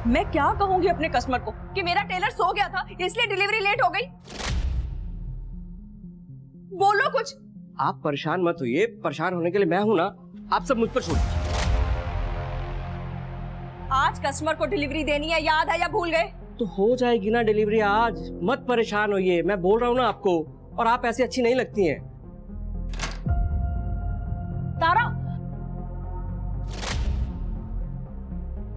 मैं क्या कहूंगी अपने कस्टमर को कि मेरा टेलर सो गया था इसलिए डिलीवरी लेट हो गई? बोलो कुछ। आप परेशान मत होइए, परेशान होने के लिए मैं हूं ना, आप सब मुझ पर छोड़ दीजिए। आज कस्टमर को डिलीवरी देनी है, याद है या भूल गए? तो हो जाएगी ना डिलीवरी आज, मत परेशान होइए, मैं बोल रहा हूँ ना आपको, और आप ऐसी अच्छी नहीं लगती हैं। तारा,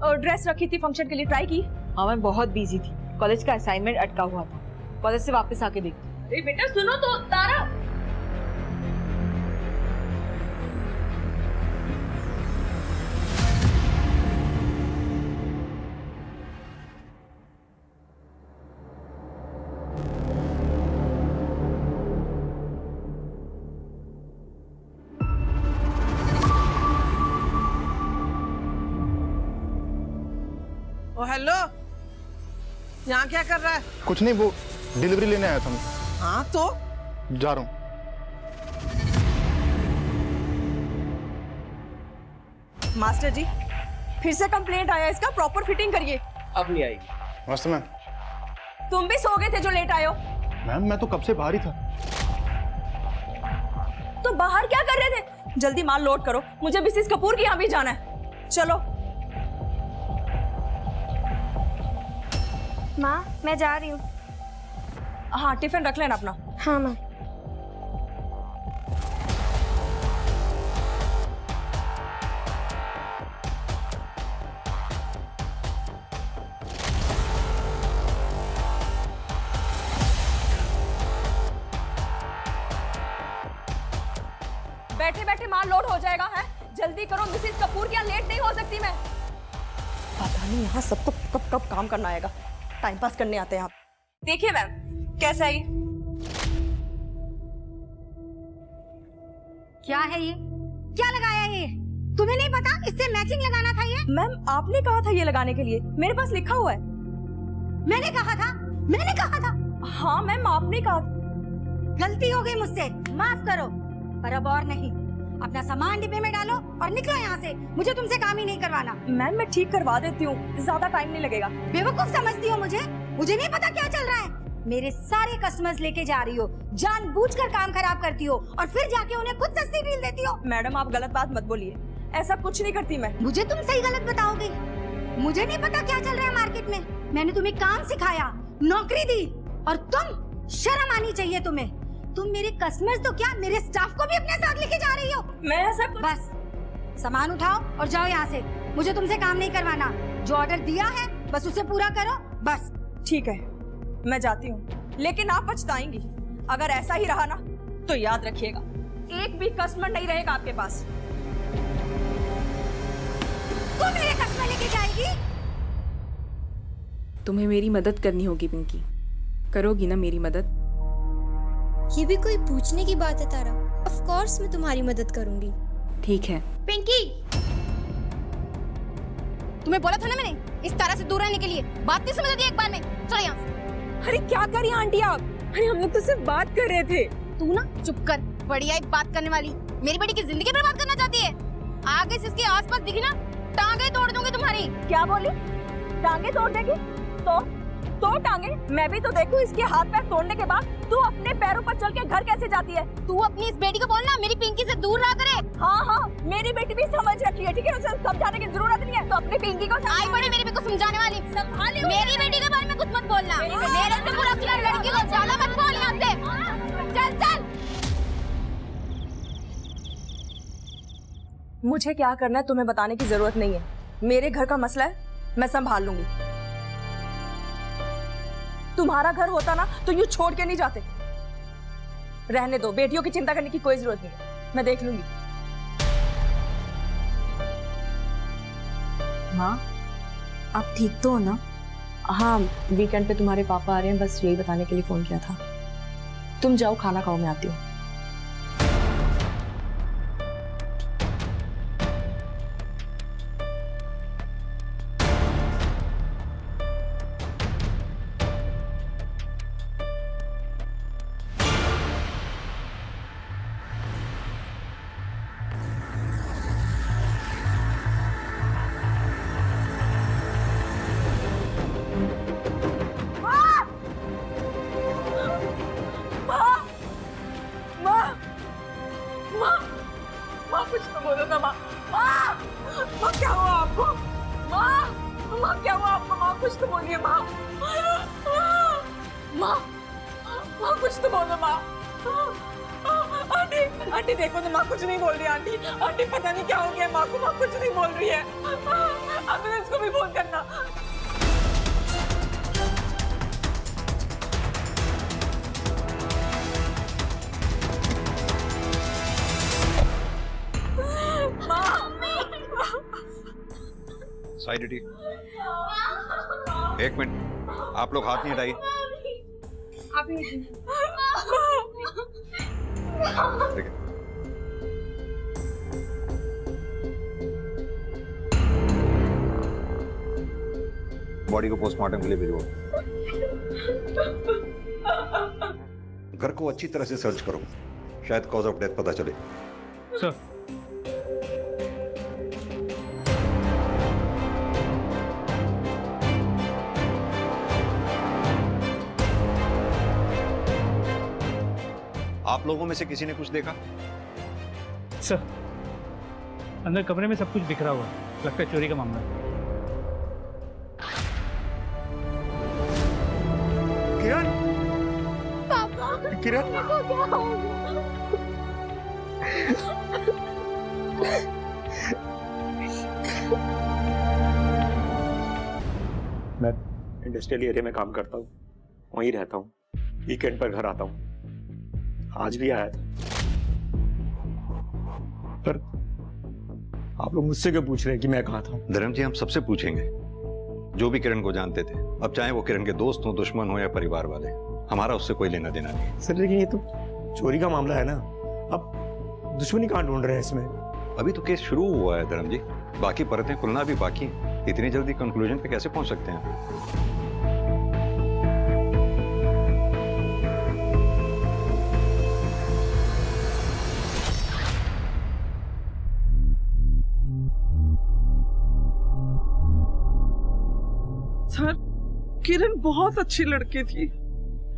और ड्रेस रखी थी फंक्शन के लिए, ट्राई की? हाँ मैं बहुत बिजी थी, कॉलेज का असाइनमेंट अटका हुआ था, कॉलेज से वापस आके देखती। बेटा सुनो तो, तारा ओ हेलो, यहाँ क्या कर रहा है? कुछ नहीं, वो डिलीवरी लेने आया था मैं। हाँ तो जा रहा हूँ। मास्टर जी, फिर से कंप्लेंट आया इसका, प्रॉपर फिटिंग करिए। अब नहीं आएगी। नमस्ते मैम। तुम भी सो गए थे जो लेट आए हो? मैम मैं तो कब से बाहर ही था। तो बाहर क्या कर रहे थे? जल्दी माल लोड करो, मुझे मिसेस कपूर के यहाँ भी जाना है। चलो। माँ मैं जा रही हूँ। हाँ टिफिन रख लेना अपना। हाँ माँ। बैठे बैठे माल लोड हो जाएगा है, जल्दी करो, मिसेस कपूर के यहाँ लेट नहीं हो सकती मैं। पता नहीं यहाँ सबको कब कब काम करना आएगा, टाइम पास करने आते हैं आप। देखिए मैम, कैसा है ये? क्या है ये? क्या लगाया है ये? तुम्हें नहीं पता इससे मैचिंग लगाना था ये? मैम आपने कहा था ये लगाने के लिए, मेरे पास लिखा हुआ है। मैंने कहा था, मैंने कहा था। हाँ मैम आपने कहा। गलती हो गई मुझसे, माफ करो, पर अब और नहीं। अपना सामान डिब्बे में डालो और निकलो यहाँ से, मुझे तुमसे काम ही नहीं करवाना। मैम मैं ठीक करवा देती हूँ, ज्यादा टाइम नहीं लगेगा। बेवकूफ समझती हो मुझे? मुझे नहीं पता क्या चल रहा है। मेरे सारे कस्टमर्स लेके जा रही हो, जानबूझकर काम खराब करती हो और फिर जाके उन्हें खुद सस्ती डील देती हो। मैडम आप गलत बात मत बोलिए, ऐसा कुछ नहीं करती मैं। मुझे तुम सही गलत बताओगी? मुझे नहीं पता क्या चल रहा है मार्केट में। मैंने तुम्हें काम सिखाया, नौकरी दी, और तुम, शर्म आनी चाहिए तुम्हें। तुम मेरे कस्टमर्स तो क्या, मेरे स्टाफ को भी अपने साथ लेके जा रही हो। मैं ऐसा बस सामान उठाओ और जाओ यहाँ से, मुझे तुमसे काम नहीं करवाना। जो ऑर्डर दिया है बस उसे पूरा करो, बस। ठीक है मैं जाती हूँ, लेकिन आप पछताएंगी। अगर ऐसा ही रहा ना तो याद रखिएगा, एक भी कस्टमर नहीं रहेगा आपके पास। तू मेरे कस्टमर लेके जाएगी? तुम्हें मेरी मदद करनी होगी पिंकी, करोगी ना मेरी मदद? ये भी कोई पूछने की बात है तारा? ऑफ कोर्स मैं तुम्हारी मदद करूंगी। ठीक है। पिंकी, तुम्हें बोला था ना मैंने इस तारा से दूर रहने के लिए, बात नहीं समझ आती एक बार में। चलो यहाँ से। अरे क्या करी आंटी आप? अरे हम लोग तो सिर्फ बात कर रहे थे। तू ना चुप कर, बढ़िया एक बात करने वाली, मेरी बेटी की जिंदगी बर्बाद करना चाहती है। आगे से इसके आसपास दिखी ना, टांगे तोड़ दूंगी तुम्हारी। क्या बोली? टांगे तोड़ देगी? तो टांगे मैं भी तो देखूं, इसके हाथ पैर तोड़ने के बाद तू अपने पैरों पर चल के घर कैसे जाती है? तू अपनी इस बेटी को बोलना मेरी पिंकी से दूर रहा करे। हाँ मेरी बेटी भी समझ रखी है, ठीक है, उसे समझाने की जरूरत नहीं है। तो अपनी पिंकी को आई बड़ी मेरी बेटी को समझाने वाली, संभालिए। मेरी बेटी के बारे में कुछ मत बोलना। मेरे से बुरा किया लड़की को ज्यादा मत बोल यहाँ से। चल चल। मुझे क्या करना है तुम्हें बताने की जरूरत नहीं है, मेरे घर का मसला है, मैं संभाल लूंगी। तुम्हारा घर होता ना तो यूं छोड़ के नहीं जाते। रहने दो, बेटियों की चिंता करने की कोई जरूरत नहीं है, मैं देख लूंगी। माँ आप ठीक तो हो ना? हाँ वीकेंड पे तुम्हारे पापा आ रहे हैं, बस यही बताने के लिए फोन किया था। तुम जाओ खाना खाओ, मैं आती हूँ। कुछ तो बोलिए माँ। माँ माँ कुछ तो बोलो माँ। आंटी आंटी देखो तो माँ कुछ नहीं बोल रही। आंटी आंटी पता नहीं क्या हो गया माँ को, माँ कुछ नहीं बोल रही है। एम्बुलेंस को भी फोन करना। साइड एक मिनट, आप लोग हाथ नहीं हटाइए। ठीक है। बॉडी को पोस्टमार्टम के लिए भिजवाओ। घर को अच्छी तरह से सर्च करो, शायद कॉज ऑफ डेथ पता चले। सर आप लोगों में से किसी ने कुछ देखा? सर अंदर कमरे में सब कुछ बिखरा हुआ है, लगता है चोरी का मामला है। किरण, किरण, मैं इंडस्ट्रियल एरिया में काम करता हूँ, वहीं रहता हूँ, वीकेंड पर घर आता हूँ। आज भी आया था, पर आप लोग मुझसे क्यों पूछ रहे हैं कि मैं कहाँ था? धर्म जी, हम सबसे पूछेंगे जो भी किरण को जानते थे, अब चाहे वो किरण के दोस्त हो, दुश्मन हो या परिवार वाले, हमारा उससे कोई लेना देना नहीं। सर लेकिन ये तो चोरी का मामला है ना, अब दुश्मनी कहाँ ढूंढ रहे हैं इसमें? अभी तो केस शुरू हुआ है धर्म जी, बाकी परतें खुलना भी बाकी। इतनी जल्दी कंक्लूजन पे कैसे पहुंच सकते हैं? सर किरण बहुत अच्छी लड़की थी,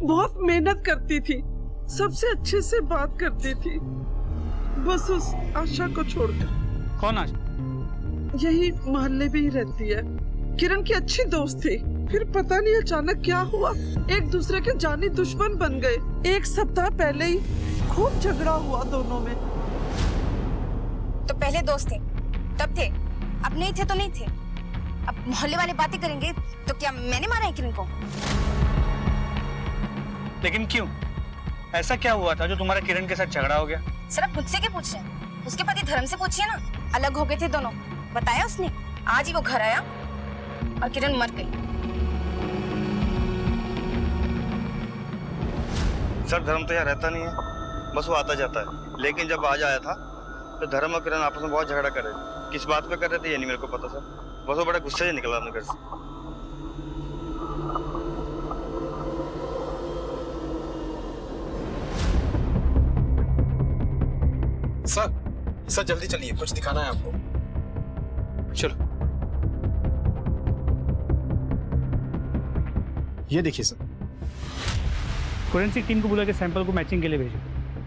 बहुत मेहनत करती थी, सबसे अच्छे से बात करती थी, बस उस आशा को छोड़कर। कौन आशा? यही मोहल्ले में ही रहती है, किरण की अच्छी दोस्त थी। फिर पता नहीं अचानक क्या हुआ, एक दूसरे के जानी दुश्मन बन गए। एक सप्ताह पहले ही खूब झगड़ा हुआ दोनों में। तो पहले दोस्त थे तब थे, अब नहीं थे तो नहीं थे। अब मोहल्ले वाले बातें करेंगे तो क्या मैंने मारा है किरण को? लेकिन क्यों? ऐसा क्या हुआ था जो तुम्हारा किरण के साथ झगड़ा हो गया? सर आप मुझसे क्या पूछ रहे हैं? उसके पति धर्म से पूछिए ना। अलग हो गए थे दोनों, बताया उसने। आज ही वो घर आया और किरण मर गई। सर धर्म तो यहाँ रहता नहीं है, बस वो आता जाता है। लेकिन जब आज आया था तो धर्म और किरण आपस में बहुत झगड़ा कर रहे थे। किस बात पे कर रहे थे ये नहीं मेरे को पता सर, बस वो बड़ा गुस्से से निकला अपने घर से। सर जल्दी चलिए, कुछ दिखाना है आपको। चलो, ये देखिए सर। फोरेंसिक टीम को बुला के सैंपल को मैचिंग के लिए भेजो।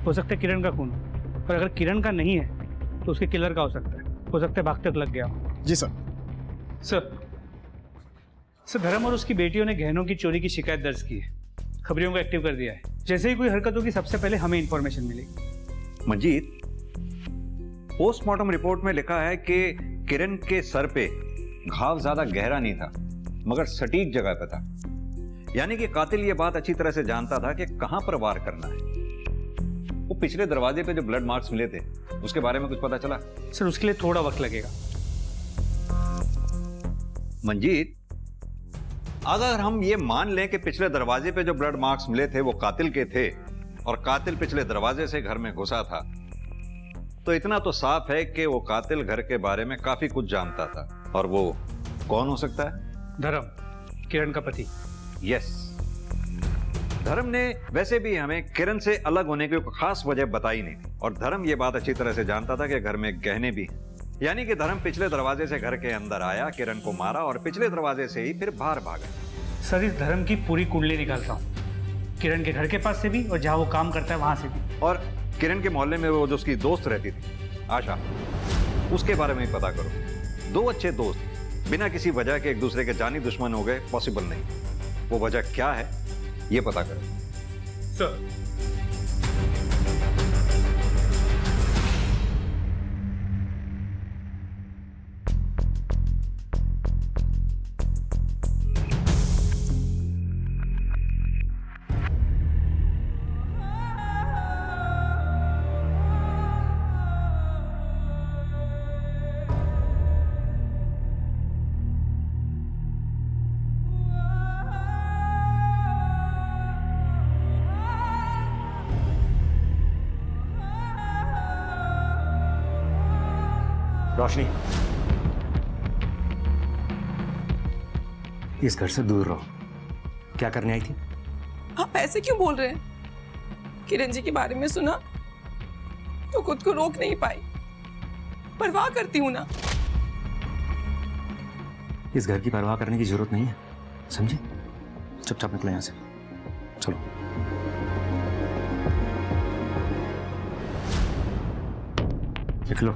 हो सकता है किरण का खून, और अगर किरण का नहीं है तो उसके किलर का हो सकता है भागते लग गया हो। जी सर। सर धर्म और उसकी बेटियों ने गहनों की चोरी की शिकायत दर्ज की है, खबरियों को एक्टिव कर दिया है। जैसे ही कोई हरकत होगी सबसे पहले हमें इंफॉर्मेशन मिलेगी। मंजीत, पोस्टमार्टम रिपोर्ट में लिखा है कि किरण के सर पे घाव ज्यादा गहरा नहीं था, मगर सटीक जगह पे था। यानी कि कातिल ये बात अच्छी तरह से जानता था कि कहां पर वार करना है। वो पिछले दरवाजे पे जो ब्लड मार्क्स मिले थे उसके बारे में कुछ पता चला? सर उसके लिए थोड़ा वक्त लगेगा। मंजीत, अगर हम ये मान लें कि पिछले दरवाजे पे जो ब्लड मार्क्स मिले थे वो कातिल के थे और कातिल पिछले दरवाजे से घर में घुसा था, तो इतना तो साफ है कि वो कातिल घर के बारे में काफी कुछ जानता था। और वो कौन हो सकता है? धर्म, किरण का पति। यस, धर्म ने वैसे भी हमें किरण से अलग होने की कोई खास वजह बताई नहीं थी, और धर्म ये बात अच्छी तरह से जानता था कि घर में गहने भी हैं। यानी कि धर्म पिछले दरवाजे से घर के अंदर आया, किरण को मारा और पिछले दरवाजे से ही फिर बाहर भागा। सर इस धर्म की पूरी कुंडली निकालता हूँ, किरण के घर के पास से भी और जहाँ वो काम करता है वहां से भी। और किरण के मोहल्ले में वो जो उसकी दोस्त रहती थी आशा, उसके बारे में भी पता करो। दो अच्छे दोस्त, बिना किसी वजह के एक दूसरे के जानी दुश्मन हो गए पॉसिबल नहीं। वो वजह क्या है ये पता करें। सर रोशनी, इस घर से दूर रहो। क्या करने आई थी? आप ऐसे क्यों बोल रहे हैं? किरण जी के बारे में सुना तो खुद को रोक नहीं पाई। परवाह करती हूँ ना। इस घर की परवाह करने की जरूरत नहीं है, समझे? चुपचाप निकलो यहाँ से। चलो। निकलो।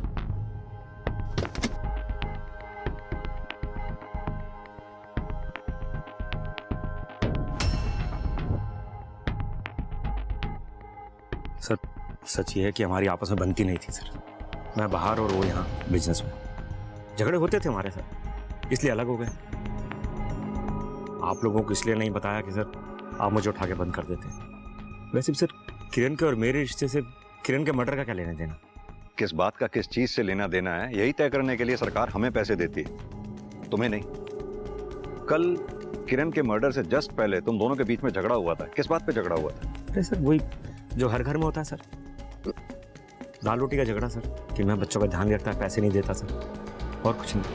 सर, सच ये है कि हमारी आपस में बनती नहीं थी सर। मैं बाहर और वो यहाँ बिजनेस में। झगड़े होते थे हमारे साथ, इसलिए अलग हो गए। आप लोगों को इसलिए नहीं बताया कि सर आप मुझे उठा के बंद कर देते। वैसे भी सर, किरण के और मेरे रिश्ते से किरण के मर्डर का क्या लेना देना? किस बात का किस चीज से लेना देना है यही तय करने के लिए सरकार हमें पैसे देती है, तुम्हें नहीं। कल किरण के मर्डर से जस्ट पहले तुम दोनों के बीच में झगड़ा हुआ था। किस बात पे झगड़ा हुआ था? अरे सर, वही जो हर घर में होता है सर, दाल रोटी का झगड़ा सर, कि मैं बच्चों का ध्यान नहीं रखता, पैसे नहीं देता सर, और कुछ नहीं।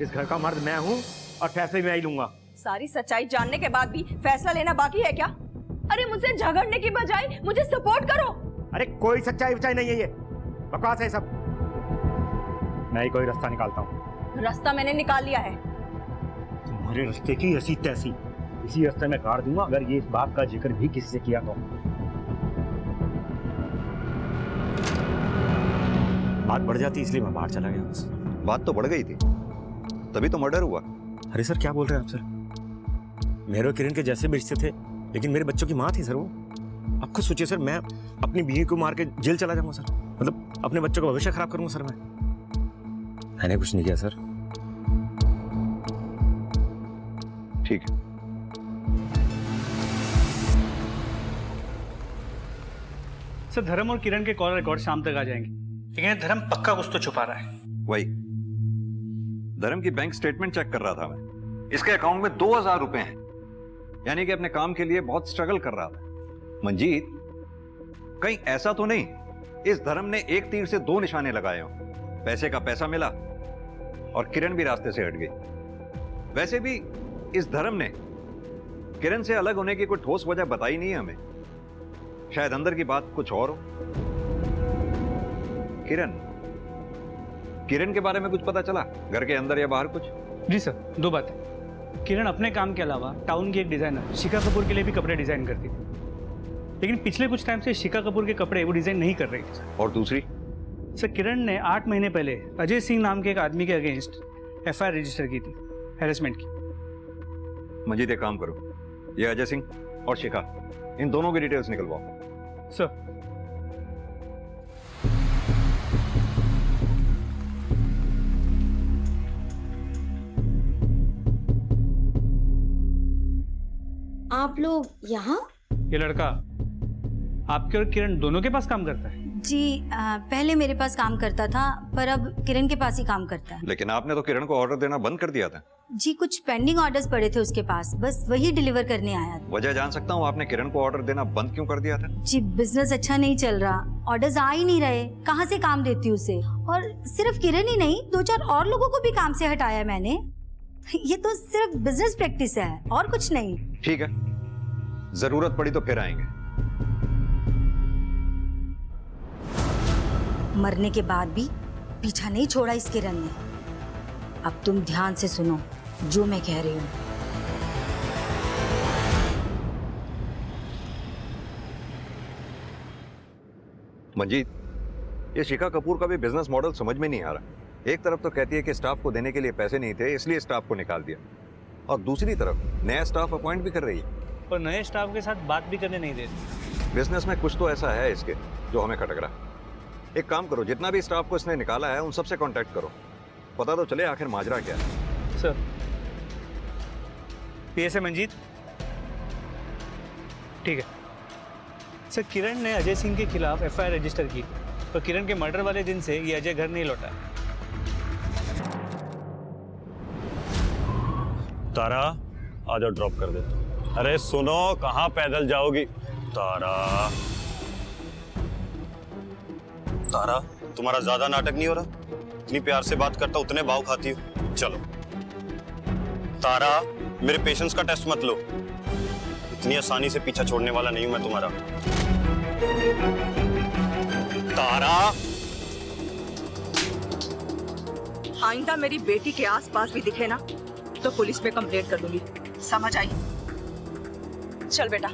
इस घर का मर्द मैं हूँ और फैसले मैं ही लूंगा। सारी सच्चाई जानने के बाद भी फैसला लेना बाकी है क्या? अरे मुझसे झगड़ने की बजाय मुझे सपोर्ट करो। अरे कोई सच्चाई वच्चाई नहीं है, ये बकवास है सब। मैं ही कोई रास्ता निकालता हूँ। रास्ता मैंने निकाल लिया है। तुम्हारे रास्ते की ऐसी तैसी इसी रास्ते में काट दूंगा अगर ये इस बात का जिक्र भी किसी से किया तो। बात बढ़ जाती इसलिए मैं बाहर चला गया बस। बात तो बढ़ गई थी, तभी तो मर्डर हुआ। अरे सर, क्या बोल रहे हैं आप सर? मेरे और किरण के जैसे भी रिश्ते थे, लेकिन मेरे बच्चों की माँ थी सर वो। आप खुद सोचिए सर, मैं अपनी बीवी को मार के जेल चला जाऊंगा सर? मतलब अपने बच्चों का भविष्य खराब करूंगा सर मैंने कुछ नहीं किया सर। ठीक है। सर, धर्म और किरण के कॉल रिकॉर्ड शाम तक आ जाएंगे, लेकिन ये धर्म पक्का कुछ तो छुपा रहा है। वही धर्म की बैंक स्टेटमेंट चेक कर रहा था मैं। इसके अकाउंट में 2000 रुपए हैं, यानी कि अपने काम के लिए बहुत स्ट्रगल कर रहा था। मंजीत, कहीं ऐसा तो नहीं इस धर्म ने एक तीर से दो निशाने लगाए हो? पैसे का पैसा मिला और किरण भी रास्ते से हट गई। वैसे भी इस धर्म ने किरण से अलग होने की कोई ठोस वजह बताई नहीं है हमें। शायद अंदर की बात कुछ और हो। किरण के बारे में कुछ पता चला? घर के अंदर या बाहर कुछ? जी सर, दो बातें। किरण अपने काम के अलावा टाउन की एक डिजाइनर शिखा कपूर के लिए भी कपड़े डिजाइन करती थी, लेकिन पिछले कुछ टाइम से शिखा कपूर के कपड़े वो डिजाइन नहीं कर रही थी सर। और दूसरी? सर, किरण ने 8 महीने पहले अजय सिंह नाम के एक आदमी के अगेंस्ट FIR रजिस्टर की थी, हैरेसमेंट की। मंजीत, एक काम करो, ये अजय सिंह और शिखा, इन दोनों की डिटेल्स निकलवाओ। सर, आप लोग यहाँ? ये लड़का आपके और किरण दोनों के पास काम करता है? जी, पहले मेरे पास काम करता था, पर अब किरण के पास ही काम करता है। लेकिन आपने तो किरण को ऑर्डर देना बंद कर दिया था। जी, कुछ पेंडिंग ऑर्डर्स पड़े थे उसके पास, बस वही डिलीवर करने आया था। वजह जान सकता हूँ आपने किरण को ऑर्डर देना बंद क्यों कर दिया था? जी, बिजनेस अच्छा नहीं चल रहा, ऑर्डर्स आ ही नहीं रहे, कहाँ से काम देती उसे। और सिर्फ किरण ही नहीं, 2-4 और लोगों को भी काम से हटाया मैंने। ये तो सिर्फ बिजनेस प्रैक्टिस है और कुछ नहीं। ठीक है, जरूरत पड़ी तो फिर आएंगे। मरने के बाद भी पीछा नहीं छोड़ा इस किरण ने। अब तुम ध्यान से सुनो जो मैं कह रही हूँ। मंजीत, ये शिखा कपूर का भी बिजनेस मॉडल समझ में नहीं आ रहा। एक तरफ तो कहती है कि स्टाफ को देने के लिए पैसे नहीं थे, इसलिए स्टाफ को निकाल दिया, और दूसरी तरफ नया स्टाफ अपॉइंट भी कर रही है। और नए स्टाफ के साथ बात भी करने नहीं देते। बिजनेस में कुछ तो ऐसा है इसके जो हमें खटक रहा है। एक काम करो, जितना भी स्टाफ को इसने निकाला है उन सबसे कांटेक्ट करो, पता तो चले आखिर माजरा क्या है। सर, पीएसए मंजीत, ठीक है सर। किरण ने अजय सिंह के खिलाफ एफआईआर रजिस्टर की, तो किरण के मर्डर वाले दिन से ये अजय घर नहीं लौटा। तारा आ जाओ, ड्रॉप कर देता हूं। अरे सुनो, कहाँ पैदल जाओगी? तारा, तारा तुम्हारा ज्यादा नाटक नहीं हो रहा? इतनी प्यार से बात करता उतने भाव खाती हो। चलो तारा, मेरे पेशेंस का टेस्ट मत लो, इतनी आसानी से पीछा छोड़ने वाला नहीं हूं मैं तुम्हारा। तारा, आइंदा मेरी बेटी के आसपास भी दिखे ना तो पुलिस में कंप्लेंट कर दूंगी, समझ आई? चल बेटा।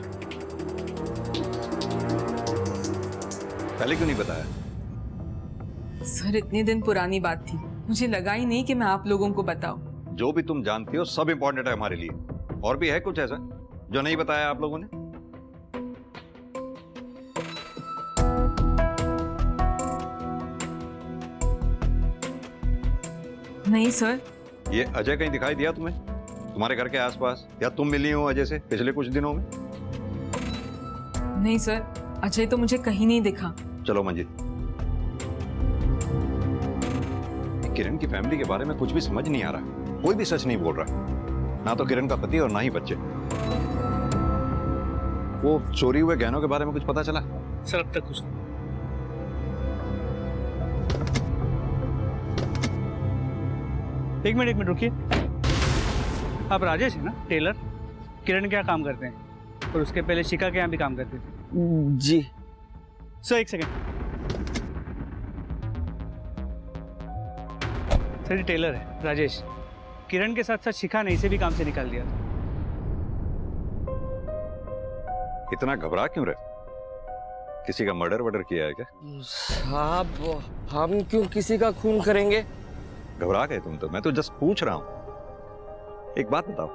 पहले क्यों नहीं बताया? सर, इतने दिन पुरानी बात थी, मुझे लगा ही नहीं कि मैं आप लोगों को बताऊं। जो भी तुम जानती हो सब इंपॉर्टेंट है हमारे लिए। और भी है कुछ ऐसा जो नहीं बताया आप लोगों ने? नहीं सर। ये अजय कहीं दिखाई दिया तुम्हें, तुम्हारे घर के आसपास, या तुम मिली हो अजय से पिछले कुछ दिनों में? नहीं सर, अजय तो मुझे कहीं नहीं दिखा। चलो मंजित, किरण की फैमिली के बारे में कुछ भी समझ नहीं आ रहा, कोई भी सच नहीं बोल रहा, ना तो किरण का पति और ना ही बच्चे। वो चोरी हुए गहनों के बारे में कुछ पता चला? सर, अब तक कुछ। एक मिनट रुकिए। आप राजेश है ना, टेलर? किरण क्या काम करते हैं? और उसके पहले शिखा के यहाँ भी काम करते थे? जी सर, एक सेकेंड। सर, ये टेलर है राजेश। किरण के साथ साथ शिखा ने इसे भी काम से निकाल दिया। इतना घबरा क्यों रहे? किसी का मर्डर किया है क्या? साहब, हम क्यों किसी का खून करेंगे? घबरा गए तुम तो, मैं तो जस्ट पूछ रहा हूं। एक बात बताओ,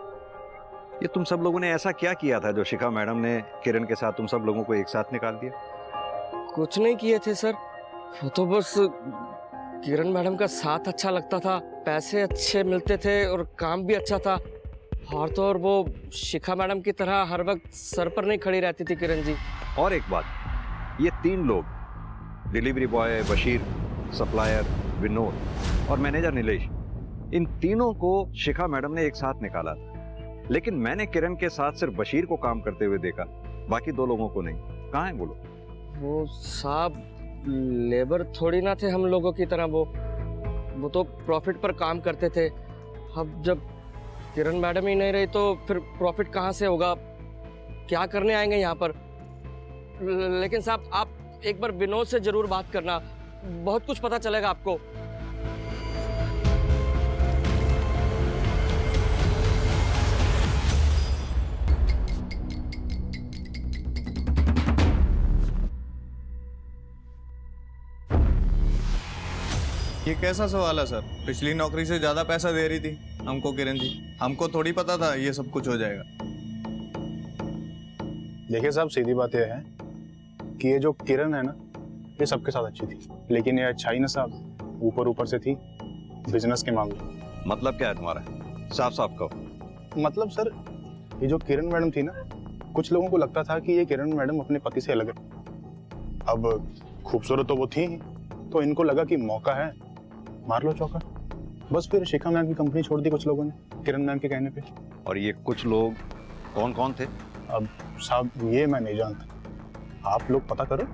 ये तुम सब लोगों ने ऐसा क्या किया था जो शिखा मैडम ने किरण के साथ तुम सब लोगों को एक साथ निकाल दिया? कुछ नहीं किए थे सर, वो तो बस किरण मैडम का साथ अच्छा लगता था, पैसे अच्छे मिलते थे और काम भी अच्छा था, और तो और वो शिखा मैडम की तरह हर वक्त सर पर नहीं खड़ी रहती थी किरण जी। और एक बात, ये तीन लोग, delivery boy Bashir, supplier Vinod और मैनेजर नीलेश, इन तीनों को शिखा मैडम ने एक साथ निकाला था, लेकिन मैंने किरण के साथ सिर्फ बशीर को काम करते हुए देखा, बाकी दो लोगों को नहीं। कहाँ है बोलो? वो साहब लेबर थोड़ी ना थे हम लोगों की तरह, वो तो प्रॉफिट पर काम करते थे। अब जब किरण मैडम ही नहीं रही तो फिर प्रॉफिट कहाँ से होगा? क्या करने आएंगे यहाँ पर? लेकिन साहब, आप एक बार विनोद से जरूर बात करना, बहुत कुछ पता चलेगा आपको। ये कैसा सवाल है सर? पिछली नौकरी से ज्यादा पैसा दे रही थी हमको किरण जी, हमको थोड़ी पता था ये सब कुछ हो जाएगा। देखिए साहब, सीधी बात यह है कि ये जो किरण है ना, ये सबके साथ अच्छी थी, लेकिन ये अच्छाई ना साहब ऊपर ऊपर से थी बिजनेस के मामले। मतलब क्या है तुम्हारा? साफ साफ कहो। मतलब सर, ये जो किरण मैडम थी ना, कुछ लोगों को लगता था कि ये किरण मैडम अपने पति से अलग है। अब खूबसूरत तो वो थी ही, तो इनको लगा कि मौका है, मार लो चौका। बस फिर शिखा मैम की कंपनी छोड़ दी कुछ लोगों ने किरण मैम के कहने पे। और ये कुछ लोग कौन कौन थे? अब साहब ये मैं नहीं जानता, आप लोग पता करो,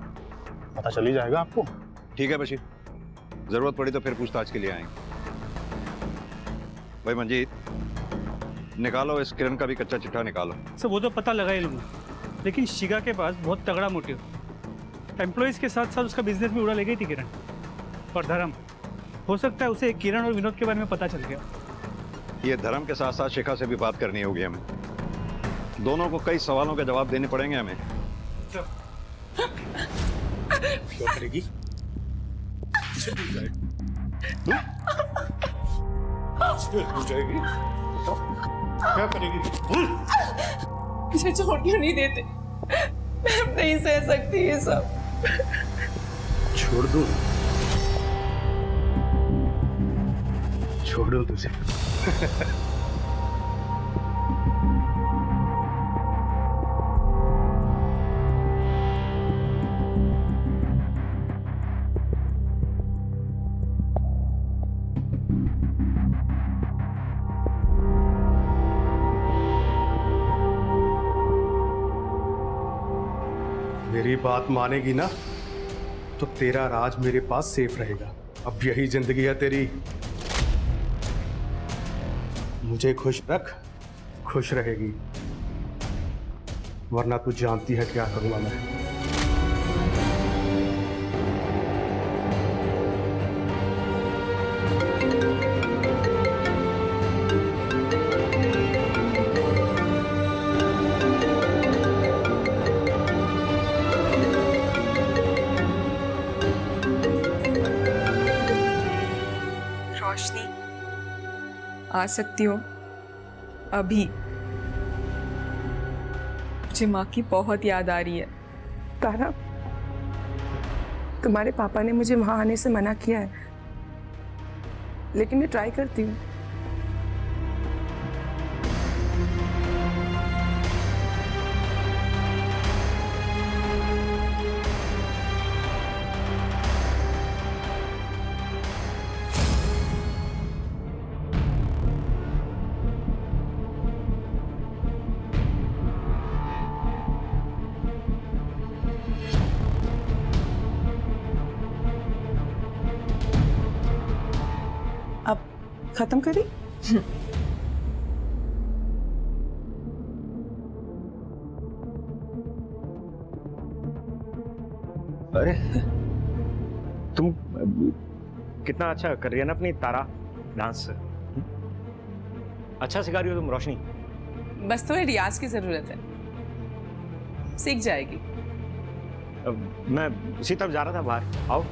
पता चल ही जाएगा आपको। ठीक है बशीर, जरूरत पड़ी तो फिर पूछताछ के लिए आएंगे। भाई मंजीत, निकालो इस किरण का भी कच्चा चिट्ठा निकालो। सर, वो तो पता लगा ही लूंगा, लेकिन शिखा के पास बहुत तगड़ा मोटिव, एम्प्लॉइज के साथ साथ उसका बिजनेस भी उड़ा ले गई थी किरण। और धर्म, हो सकता है उसे किरण और विनोद के बारे में पता चल गया। ये धर्म के साथ साथ शिखा से भी बात करनी होगी हमें, दोनों को कई सवालों के जवाब देने पड़ेंगे हमें। क्या करेगी? हो जाएगी तो क्या करेगी? मुझे छोड़ क्यों नहीं देते? मैं अब नहीं सह सकती ये सब। छोड़ दो, छोड़ दो तुझे। मेरी बात मानेगी ना तो तेरा राज मेरे पास सेफ रहेगा। अब यही जिंदगी है तेरी। मुझे खुश रख, खुश रहेगी, वरना तू जानती है क्या करूंगा मैं। रोशनी, आ सकती हो अभी? मुझे माँ की बहुत याद आ रही है। तारा, तुम्हारे पापा ने मुझे वहां आने से मना किया है, लेकिन मैं ट्राई करती हूँ। अब खत्म करें? अरे तुम कितना अच्छा कर रही है ना अपनी तारा डांस। अच्छा सिखा रही हो तुम रोशनी। बस थोड़े रियाज की जरूरत है, सीख जाएगी। मैं उसी तरफ जा रहा था बाहर। आओ,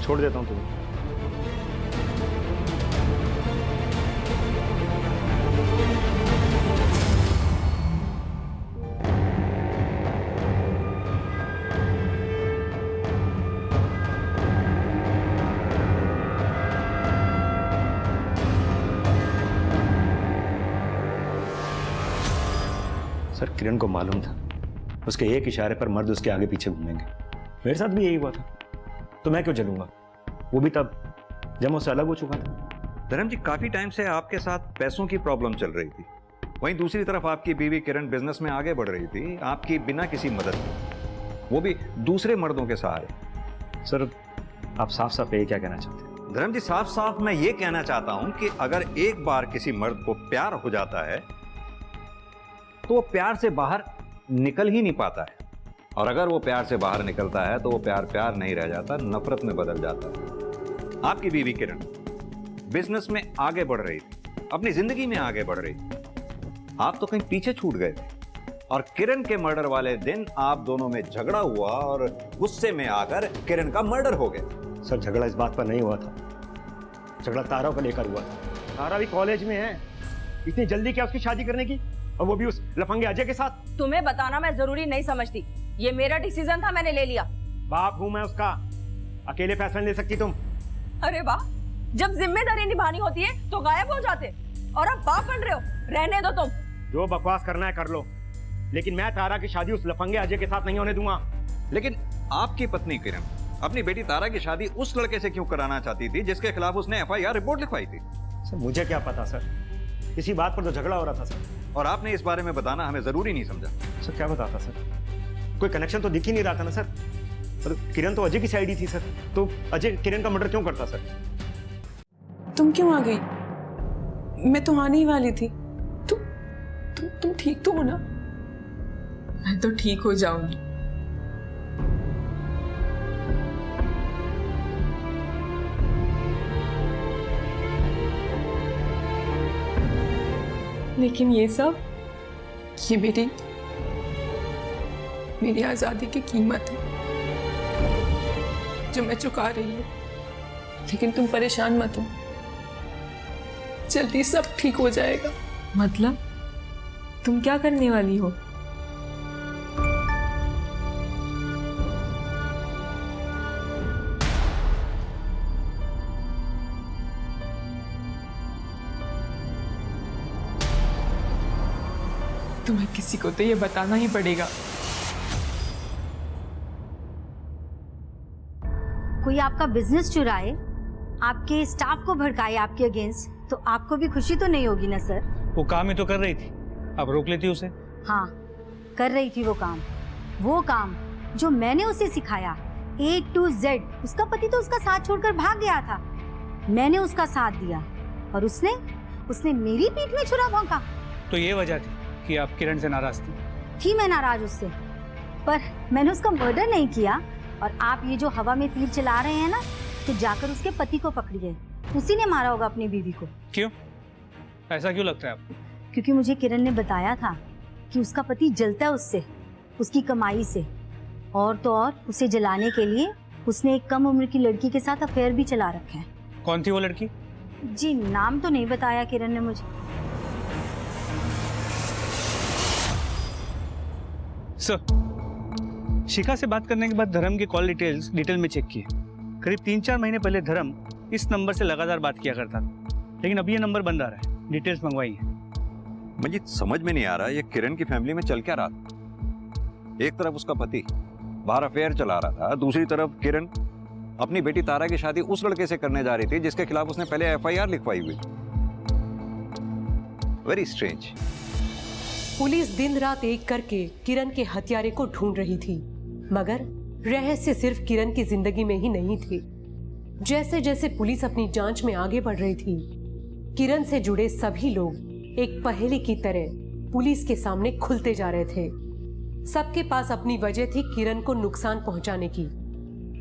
छोड़ देता हूँ तुम्हें। सर, किरण को मालूम था उसके एक इशारे पर मर्द उसके आगे पीछे घूमेंगे। मेरे साथ भी यही हुआ था, तो मैं क्यों चलूंगा? वो भी तब जब मैं उससे अलग हो चुका था। धर्म जी, काफी टाइम से आपके साथ पैसों की प्रॉब्लम चल रही थी, वहीं दूसरी तरफ आपकी बीवी किरण बिजनेस में आगे बढ़ रही थी, आपकी बिना किसी मदद के, वो भी दूसरे मर्दों के सहारे। सर, आप साफ साफ ये क्या कहना चाहते हैं? धर्म जी, साफ साफ मैं ये कहना चाहता हूं कि अगर एक बार किसी मर्द को प्यार हो जाता है तो वो प्यार से बाहर निकल ही नहीं पाता है, और अगर वो प्यार से बाहर निकलता है तो वो प्यार प्यार नहीं रह जाता, नफरत में बदल जाता है। आपकी बीवी किरण बिजनेस में आगे बढ़ रही थी, अपनी जिंदगी में आगे बढ़ रही थी, आप तो कहीं पीछे छूट गए थे, और किरण के मर्डर वाले दिन आप दोनों में झगड़ा हुआ और गुस्से में आकर किरण का मर्डर हो गया। सर, झगड़ा इस बात पर नहीं हुआ था, झगड़ा तारा को लेकर हुआ था। तारा भी कॉलेज में है, इतनी जल्दी क्या उसकी शादी करने की, और वो भी उस लफंगे अजय के साथ? तुम्हें बताना मैं जरूरी नहीं समझती, ये मेरा डिसीजन था, मैंने ले लिया। बाप हूं मैं उसका, अकेले फैसला नहीं ले सकती तुम। अरे वाह, जब जिम्मेदारी निभानी होती है तो गायब हो जाते, और अब बाप बन रहे हो। रहने दो तुम, जो बकवास करना है कर लो, लेकिन मैं तारा की शादी उस लफंगे अजय के साथ नहीं होने दूंगा। लेकिन आपकी पत्नी किरण अपनी बेटी तारा की शादी उस लड़के से क्यों कराना चाहती थी जिसके खिलाफ उसने FIR रिपोर्ट लिखवाई थी? सर, मुझे क्या पता सर, इसी बात पर तो झगड़ा हो रहा था सर। और आपने इस बारे में बताना हमें जरूरी नहीं समझा। सर, क्या बताता सर, कोई कनेक्शन तो दिख ही नहीं रहा था ना सर। तो किरण तो अजय की साइड ही थी सर, तो अजय किरण का मर्डर क्यों करता सर? तुम क्यों आ गई? मैं तो आने ही वाली थी। तुम ठीक तो हो ना? मैं तो ठीक हो जाऊंगी। लेकिन ये सब, ये मेरी आजादी की कीमत है जो मैं चुका रही हूँ। लेकिन तुम परेशान मत हो, जल्दी सब ठीक हो जाएगा। मतलब तुम क्या करने वाली हो? तुम्हें किसी को तो ये बताना ही पड़ेगा। कोई आपका बिजनेस चुराए, आपके स्टाफ को भड़काए आपके अगेंस्ट, तो आपको भी खुशी तो नहीं होगी ना सर? वो काम ही तो कर रही थी, अब रोक लेती उसे। हाँ, कर रही थी वो काम जो मैंने उसे सिखाया A to Z। उसका पति तो उसका साथ छोड़कर भाग गया था, मैंने उसका साथ दिया और उसने मेरी पीठ में छुरा भोंका। तो ये वजह थी कि आप किरण से नाराज थी मैं नाराज उससे, पर मैंने उसका मर्डर नहीं किया। और आप ये जो हवा में तीर चला रहे हैं ना, तो जाकर उसके पति को पकड़िए, उसी ने मारा होगा अपनी बीवी को। क्यों? ऐसा क्यों लगता है आपको? क्योंकि मुझे किरण ने बताया था कि उसका पति जलता है उससे, उसकी कमाई से, और तो और उसे जलाने के लिए उसने एक कम उम्र की लड़की के साथ अफेयर भी चला रखा है। कौन थी वो लड़की? जी नाम तो नहीं बताया किरण ने मुझे। सर, शिखा से बात करने के बाद धर्म की कॉल डिटेल में चेक किए। करीब 3-4 महीने पहले धर्म इस नंबर से लगातार बात किया करता था, लेकिन अभी ये नंबर बंद आ रहा है। डिटेल्स मंगवाई है। मुझे समझ में नहीं आ रहा ये किरण की फैमिली में चल क्या रहा था। एक तरफ उसका पति बाहर अफेयर चला रहा था, दूसरी तरफ किरण अपनी बेटी तारा की शादी उस लड़के से करने जा रही थी जिसके खिलाफ उसने पहले FIR लिखवाई हुई। Very strange. पुलिस दिन रात एक करके किरण के हत्यारे को ढूंढ रही थी, मगर रहस्य सिर्फ किरण की जिंदगी में ही नहीं थे। जैसे जैसे पुलिस अपनी जांच में आगे बढ़ रही थी, किरण से जुड़े सभी लोग एक पहेली की तरह पुलिस के सामने खुलते जा रहे थे। सबके पास अपनी वजह थी किरण को नुकसान पहुंचाने की,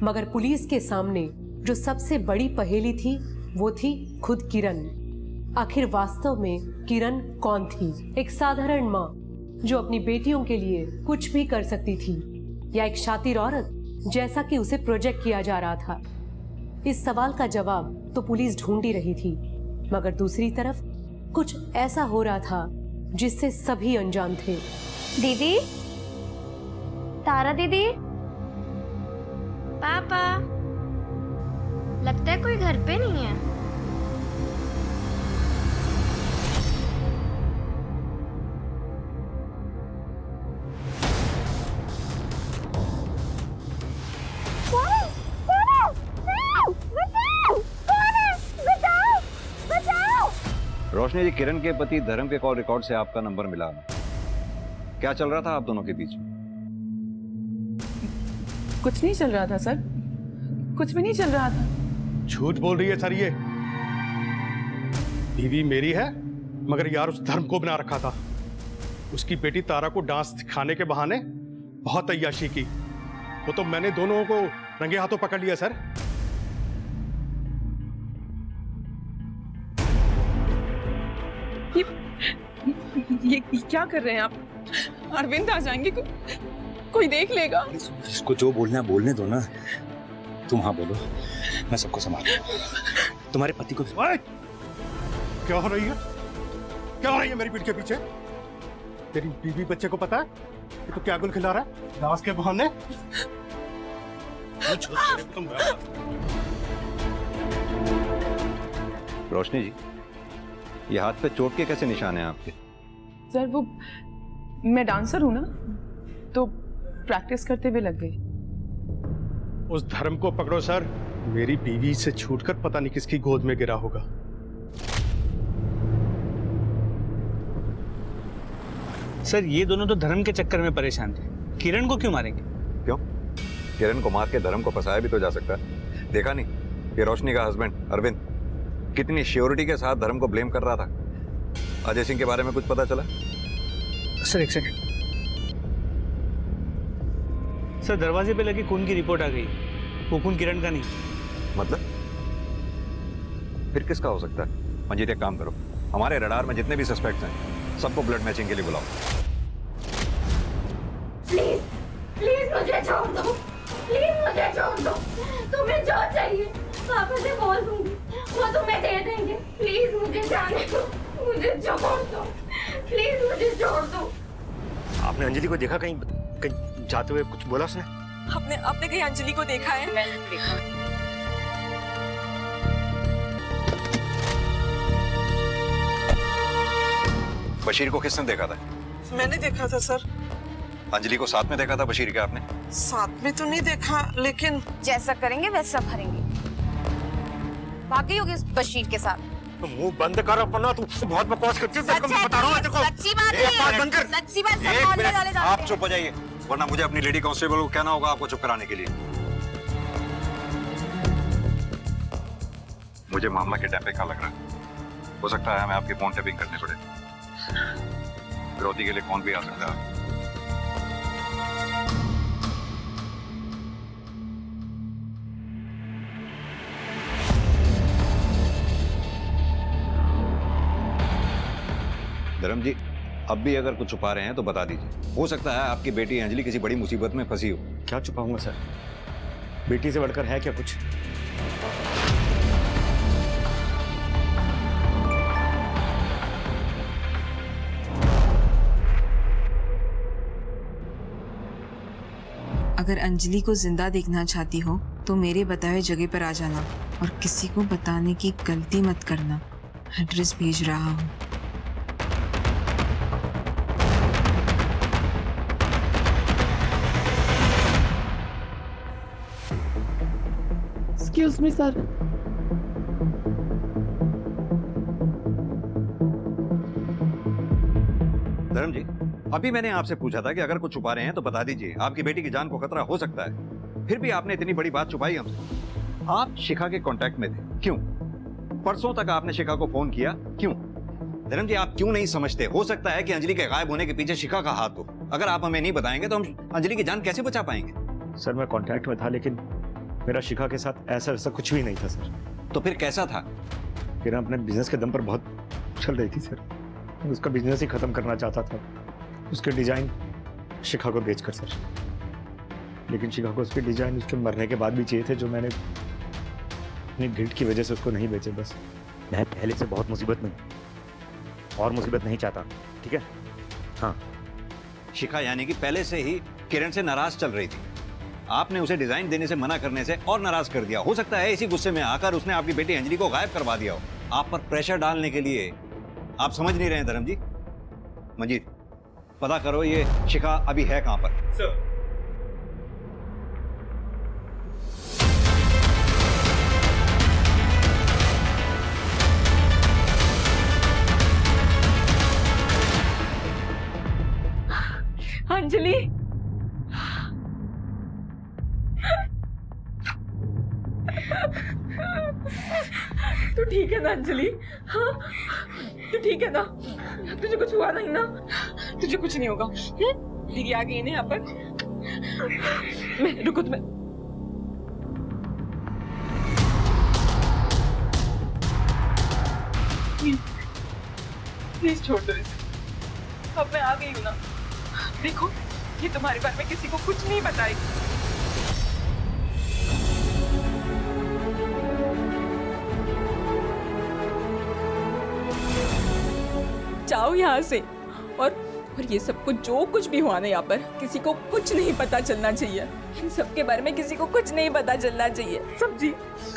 मगर पुलिस के सामने जो सबसे बड़ी पहेली थी वो थी खुद किरण। आखिर वास्तव में किरण कौन थी? एक साधारण माँ जो अपनी बेटियों के लिए कुछ भी कर सकती थी, या एक शातिर औरत जैसा कि उसे प्रोजेक्ट किया जा रहा था? इस सवाल का जवाब तो पुलिस ढूंढ ही रही थी, मगर दूसरी तरफ कुछ ऐसा हो रहा था जिससे सभी अनजान थे। दीदी, तारा दीदी, पापा, लगता है कोई घर पे नहीं है। रोशनी जी, किरण के पति धर्म के कॉल रिकॉर्ड से आपका नंबर मिला। क्या चल रहा था आप दोनों के बीच में? कुछ नहीं चल रहा था सर, कुछ भी नहीं चल रहा था। झूठ बोल रही है सर ये। बीवी मेरी है, मगर यार उस धर्म को बना रखा था। उसकी बेटी तारा को डांस दिखाने के बहाने बहुत अय्याशी की। वो तो मैंने दोनों को रंगे हाथों पकड़ लिया सर। ये क्या कर रहे हैं आप? अरविंद आ जाएंगे, कोई देख लेगा। इसको जो बोलना है बोलने दो ना। तुम हाँ बोलो, मैं सबको संभाल। तुम्हारे पति को क्या हो रही है? क्या हो रही है मेरी पीठ के पीछे? तेरी बीवी बच्चे को पता है कि तू क्या गुल खिला रहा है डांस के बहाने? रोशनी जी, ये हाथ पे चोट के कैसे निशान हैं आपके? सर वो मैं डांसर हूं ना, तो प्रैक्टिस करते हुए लग गई। उस धर्म को पकड़ो सर। मेरी बीवी से छूटकर पता नहीं किसकी गोद में गिरा होगा। सर, ये दोनों तो धर्म के चक्कर में परेशान थे, किरण को क्यों मारेंगे? क्यों? किरण को मार के धर्म को फंसाया भी तो जा सकता है। देखा नहीं ये रोशनी का हस्बैंड अरविंद कितनी श्योरिटी के साथ धर्म को ब्लेम कर रहा था। अजय सिंह के बारे में कुछ पता चला? सर एक सेकंड। सर, दरवाजे पे लगी खून की रिपोर्ट आ गई। वो खून किरण का नहीं। मतलब फिर किसका हो सकता है? मंजीत, एक काम करो, हमारे रडार में जितने भी सस्पेक्ट्स हैं सबको ब्लड मैचिंग के लिए बुलाओ। प्लीज मुझे छोड़ दो, प्लीज मुझे छोड़ दो। तुम्हें जो चाहिए पापा से बोल दूंगी, वो तुम्हें दे देंगे। प्लीज मुझे जाने दो, मुझे छोड़ दो, प्लीज मुझे छोड़ दो। आपने अंजलि को देखा कहीं कहीं जाते हुए? कुछ बोला उसने? आपने कहीं अंजलि को देखा है? मैंने देखा। बशीर को किसने देखा था? मैंने देखा था सर। अंजलि को साथ में देखा था बशीर के आपने? साथ में तो नहीं देखा, लेकिन जैसा करेंगे वैसा भरेंगे। भागी होगी उस बशीर के साथ। तो मुंह बंद कर अपना, तू बहुत बकवास करती है। मैं बता रहा हूं देखो। सच्ची बात एक बात बंद कर। सच्ची बात। एक मिनट, आप चुप हो जाइए, वरना मुझे अपनी लेडी कांस्टेबल को कहना होगा आपको चुप कराने के लिए। मुझे मामला किडनैपिंग का लग रहा है। हो सकता है हमें आपकी फोन टैपिंग करनी पड़े। विरोधी के लिए कौन भी आ सकता है। धर्म जी, अब भी अगर कुछ छुपा रहे हैं तो बता दीजिए। हो सकता है आपकी बेटी अंजलि किसी बड़ी मुसीबत में फंसी हो। क्या छुपाऊंगा सर? बेटी से बढ़कर है क्या कुछ? अगर अंजलि को जिंदा देखना चाहती हो तो मेरे बताए जगह पर आ जाना और किसी को बताने की गलती मत करना। एड्रेस भेज रहा हूँ। Excuse me, sir. धर्म जी, अभी मैंने आपसे पूछा था कि अगर कुछ छुपा रहे हैं तो बता दीजिए। आपकी बेटी की जान को खतरा हो सकता है, फिर भी आपने इतनी बड़ी बात छुपाई हमसे। आप शिखा के कांटेक्ट में थे, क्यों? परसों तक आपने शिखा को फोन किया, क्यों? धर्म जी, आप क्यों नहीं समझते? हो सकता है कि अंजलि के गायब होने के पीछे शिखा का हाथ हो। अगर आप हमें नहीं बताएंगे तो हम अंजलि की जान कैसे बचा पाएंगे? सर, मैं कांटेक्ट में था, लेकिन मेरा शिखा के साथ ऐसा कुछ भी नहीं था सर। तो फिर कैसा था? किरण अपने बिजनेस के दम पर बहुत चल रही थी सर। उसका बिजनेस ही खत्म करना चाहता था, उसके डिजाइन शिखा को बेचकर सर। लेकिन शिखा को उसके डिजाइन उसके मरने के बाद भी चाहिए थे, जो मैंने अपनी गिल्ट की वजह से उसको नहीं बेचे। बस मैं पहले से बहुत मुसीबत में और मुसीबत नहीं चाहता, ठीक है? हाँ। शिखा यानी कि पहले से ही किरण से नाराज चल रही थी। आपने उसे डिजाइन देने से मना करने से और नाराज कर दिया। हो सकता है इसी गुस्से में आकर उसने आपकी बेटी अंजलि को गायब करवा दिया हो, आप पर प्रेशर डालने के लिए। आप समझ नहीं रहे हैं धर्म जी। मंजीत, पता करो ये शिखा अभी है कहां पर। सर, अंजलि, तू ठीक है ना अंजलि? हाँ, तू ठीक है ना? तुझे कुछ हुआ नहीं ना? तुझे कुछ नहीं होगा। दीदी आ गई ना यहाँ पर। मैं रुको, तुम्हें प्लीज छोड़ दो इसे। अब मैं आ गई हूँ ना। देखो, ये तुम्हारे बारे में किसी को कुछ नहीं बताएगी। जाओ यहाँ से। और ये सब कुछ जो कुछ भी हुआ ना यहाँ पर, किसी को कुछ नहीं पता चलना चाहिए। इन सब के बारे में किसी को कुछ नहीं पता चलना चाहिए, समझी?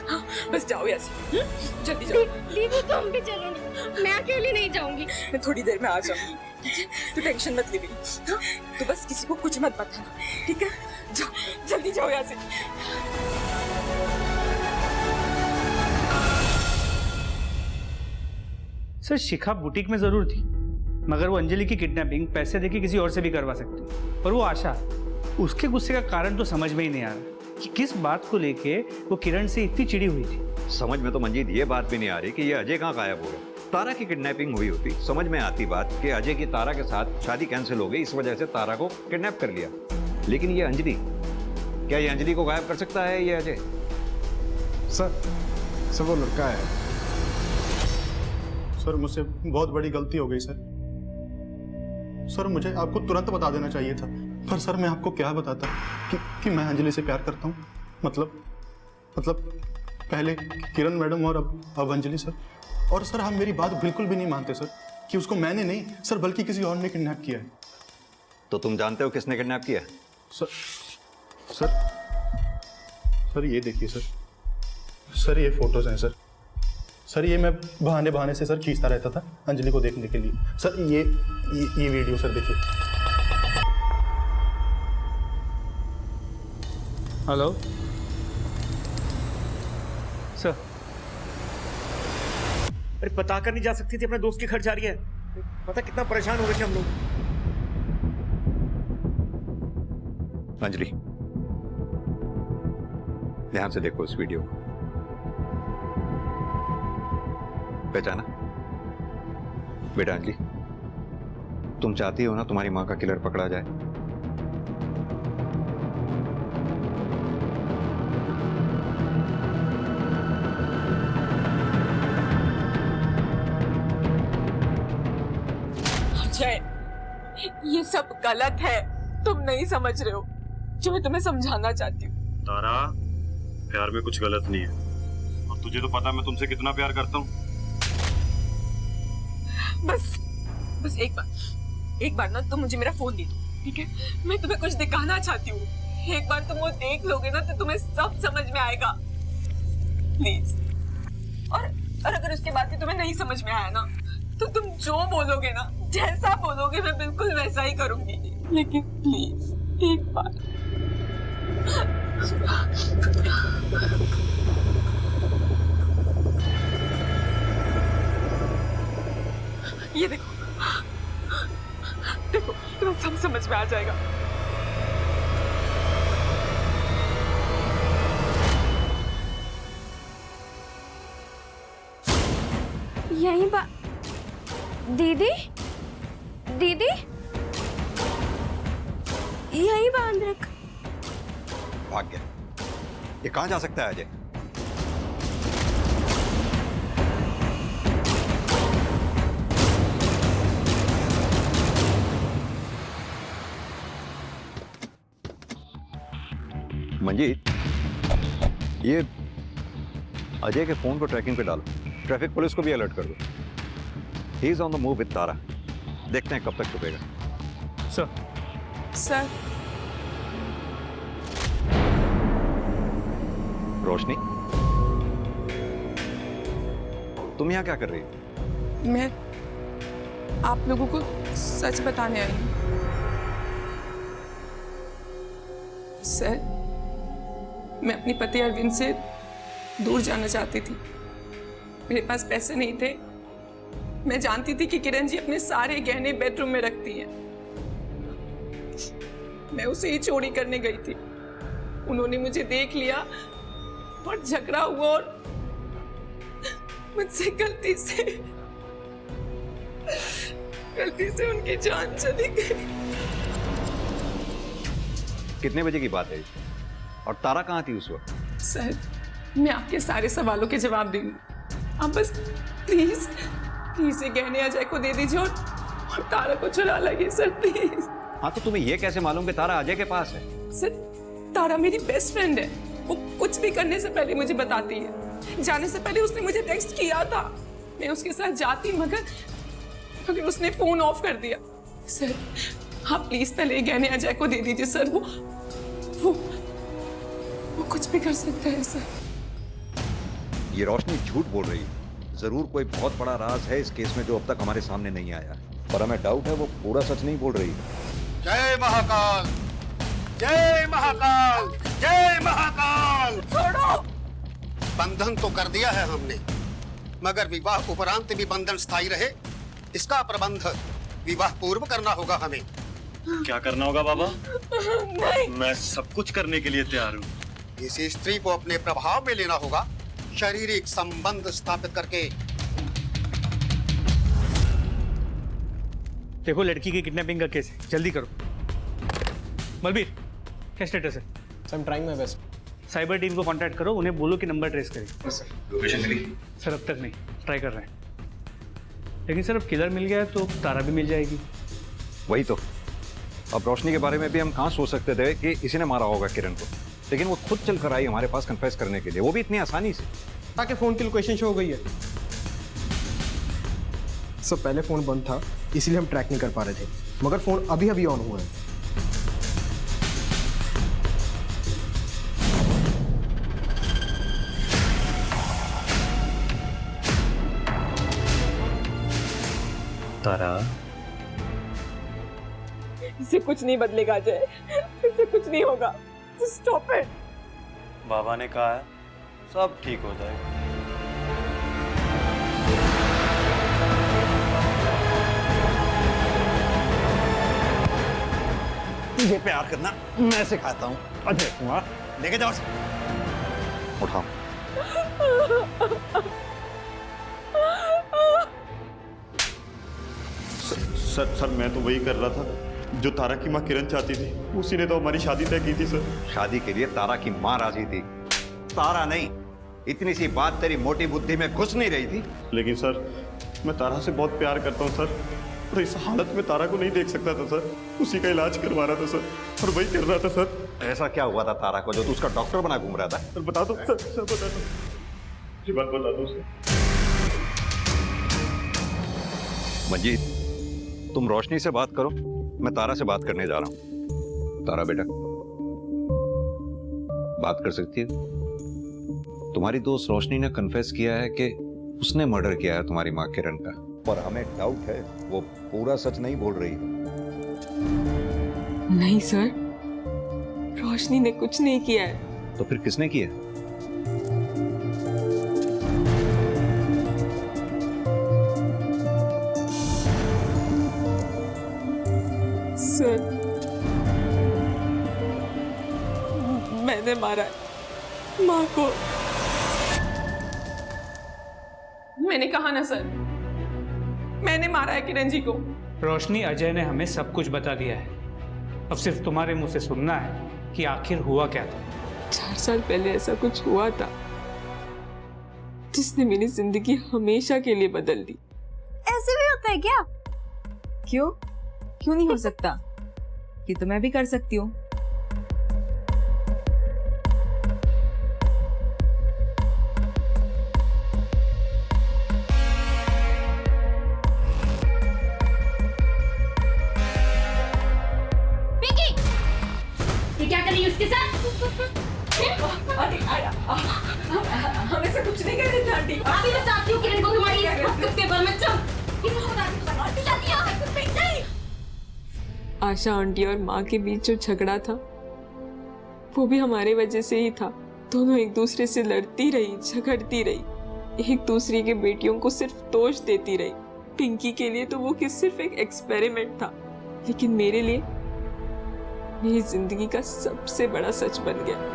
हाँ, बस जाओ यहाँ से, जल्दी जाओ। दीदी तुम भी चलो ना, मैं अकेली नहीं जाऊंगी। मैं थोड़ी देर में आ जाऊंगी, ठीक है? तू टेंशन मत ले मेरी। हाँ, तो बस किसी को कुछ मत बताना, ठीक है? जाओ, जल्दी जाओ यहाँ से। सर, शिखा बुटीक में जरूर थी, मगर वो अंजलि की किडनैपिंग पैसे देके किसी और से भी करवा सकती। पर वो आशा, उसके गुस्से का कारण तो समझ में ही नहीं आ रहा कि किस बात को लेके वो किरण से इतनी चिड़ी हुई थी। समझ में तो मंजीत ये बात भी नहीं आ रही कि ये अजय कहाँ गायब हो गया। तारा की किडनैपिंग हुई होती, समझ में आती बात कि अजय की तारा के साथ शादी कैंसिल हो गई, इस वजह से तारा को किडनैप कर लिया। लेकिन ये अंजलि, क्या ये अंजलि को गायब कर सकता है ये अजय? सर वो लड़का है सर। मुझसे बहुत बड़ी गलती हो गई सर। मुझे आपको तुरंत बता देना चाहिए था। पर सर, मैं आपको क्या बताता कि मैं अंजलि से प्यार करता हूँ। मतलब पहले किरण मैडम और अब अंजलि सर। और सर हम मेरी बात बिल्कुल भी नहीं मानते सर कि उसको मैंने नहीं सर बल्कि किसी और ने किडनैप किया है। तो तुम जानते हो किसने किडनैप किया? सर ये देखिए सर ये फोटोज हैं सर ये मैं बहाने से सर खींचता रहता था अंजलि को देखने के लिए। सर ये वीडियो सर देखिए। Hello sir. अरे बता कर नहीं जा सकती थी, अपने दोस्त के घर जा रही है। पता कितना परेशान हो गए थे हम लोग। अंजलि ध्यान से देखो इस वीडियो को। पहचाना बेटा? अंजलि तुम चाहती हो ना तुम्हारी मां का किलर पकड़ा जाए? अजय, ये सब गलत है, तुम नहीं समझ रहे हो जो मैं तुम्हें समझाना चाहती हूँ। तारा, प्यार में कुछ गलत नहीं है, और तुझे तो पता है मैं तुमसे कितना प्यार करता हूँ। बस एक बार ना तुम मुझे मेरा फोन दे दो, ठीक है? मैं तुम्हें कुछ दिखाना चाहती हूँ। एक बार तुम वो देख लोगे ना तो तुम्हें सब समझ में आएगा, प्लीज। और अगर उसके बाद भी तुम्हें नहीं समझ में आया ना तो तुम जो बोलोगे ना, जैसा बोलोगे मैं बिल्कुल वैसा ही करूंगी। लेकिन प्लीज एक बार। ये देखो तुम्हें सब समझ में आ जाएगा। यही दीदी यही बांध रख। भाग गया। ये कहां जा सकता है अजय? मंजीत, ये अजय के फोन को ट्रैकिंग पे डालो, ट्रैफिक पुलिस को भी अलर्ट कर दो। He is on the move with Tara. देखते हैं कब तक छुपेगा। सर रोशनी, तुम यहाँ क्या कर रही हो? मैं आप लोगों को सच बताने आई हूँ। सर, मैं अपने पति अरविंद से दूर जाना चाहती थी। मेरे पास पैसे नहीं थे। मैं जानती थी कि किरण जी अपने सारे गहने बेडरूम में रखती हैं। मैं उसे ही चोरी करने गई थी। उन्होंने मुझे देख लिया और झगड़ा हुआ और मुझसे गलती से उनकी जान चली गई। कितने बजे की बात है? और तारा कहाँ थी उस वक्त? सर, मैं आपके सारे सवालों के जवाब दूंगी। आप बस प्लीज ये गहने अजय को दे दीजिए और तारा को चुरा लगे सर, प्लीज। हाँ, तो तुम्हें ये कैसे मालूम कि तारा अजय के पास है? सर, तारा मेरी बेस्ट फ्रेंड है। वो कुछ भी करने से पहले मुझे बताती है। जाने से पहले उसने मुझे टेक्स्ट किया था। मैं उसके साथ जाती मगर उसने फोन ऑफ कर दिया। सर, आप प्लीज पहले गहने अजय को दे दीजिए सर। वो कुछ भी कर सकता है सर। ये रोशनी झूठ बोल रही है। जरूर कोई बहुत बड़ा राज है इस केस में जो अब तक हमारे सामने नहीं आया, पर हमें डाउट है वो पूरा सच नहीं बोल रही। जय महाकाल, जय महाकाल, जय महाकाल। छोड़ो। बंधन तो कर दिया है हमने, मगर विवाह उपरांत भी बंधन स्थायी रहे इसका प्रबंध विवाह पूर्व करना होगा हमें। क्या करना होगा बाबा? नहीं। मैं सब कुछ करने के लिए तैयार हूँ। इस स्त्री को अपने प्रभाव में लेना होगा, शारीरिक संबंध स्थापित करके। देखो, लड़की की किडनैपिंग का केस है, जल्दी करो। मलबीर, क्या स्टेटस है? Sir, trying my best. Cyber team को कांटेक्ट करो, उन्हें बोलो कि नंबर ट्रेस करें। लोकेशन मिली? सर, अब तक नहीं, ट्राई कर रहे हैं। लेकिन सर, अब किलर मिल गया है तो तारा भी मिल जाएगी। वही तो। अब रोशनी के बारे में भी हम कहाँ सोच सकते थे कि इसी ने मारा होगा किरण को। लेकिन वो खुद चल कर आई हमारे पास कन्फेस करने के लिए, वो भी इतनी आसानी से। ताकि फोन की लोकेशन शो हो गई है। सब पहले फोन बंद था इसीलिए हम ट्रैक नहीं कर पा रहे थे, मगर फोन अभी अभी ऑन हुआ है। तारा, इससे कुछ नहीं बदलेगा अजय, इससे कुछ नहीं होगा। Stop it. बाबा ने कहा है सब ठीक हो जाएगा। तुझे प्यार करना मैं सिखाता हूँ अजय कुमार, लेके जाओ उठाओ। सर मैं तो वही कर रहा था जो तारा की माँ किरण चाहती थी, उसी ने तो हमारी शादी तय की थी सर। शादी के लिए तारा की माँ राजी थी, तारा नहीं। इतनी सी बात तेरी मोटी बुद्धि में घुस नहीं रही थी। लेकिन सर मैं तारा से बहुत प्यार करता हूँ सर, और इस हालत में तारा को नहीं देख सकता था सर, उसी का इलाज करवा रहा था सर, और वही कर रहा था सर। ऐसा क्या हुआ था तारा को जो तू उसका डॉक्टर बना घूम रहा था? सर बता दो सर, बता दो, ये बात बता दो सर। मंजीत, तुम रोशनी से बात करो, मैं तारा से बात करने जा रहा हूं। तारा बेटा, बात कर सकती है? तुम्हारी दोस्त रोशनी ने कन्फेस किया है कि उसने मर्डर किया है तुम्हारी माँ किरण का, पर हमें डाउट है वो पूरा सच नहीं बोल रही है। नहीं सर, रोशनी ने कुछ नहीं किया है। तो फिर किसने किया? सर, मैंने मारा है माँ को। मैंने कहा ना सर, मैंने मारा है किरण जी को। रोशनी, अजय ने हमें सब कुछ बता दिया है, अब सिर्फ तुम्हारे मुंह से सुनना है कि आखिर हुआ क्या था। 4 साल पहले ऐसा कुछ हुआ था जिसने मेरी जिंदगी हमेशा के लिए बदल दी। ऐसे भी होता है क्या? क्यों नहीं हो सकता? ये तो मैं भी कर सकती हूँ। पिंकी, ये क्या कर रही है उसके साथ? हम ऐसा कुछ नहीं कर रहे थे आंटी। अभी तो चाहती हूँ किरण को तुम्हारी पेपर में आशा आंटी और माँ के बीच जो झगड़ा था वो भी हमारे वजह से ही था। दोनों एक दूसरे से लड़ती रही, झगड़ती रही, एक दूसरे के बेटियों को सिर्फ दोष देती रही। पिंकी के लिए तो वो सिर्फ एक एक्सपेरिमेंट था, लेकिन मेरे लिए मेरी जिंदगी का सबसे बड़ा सच बन गया।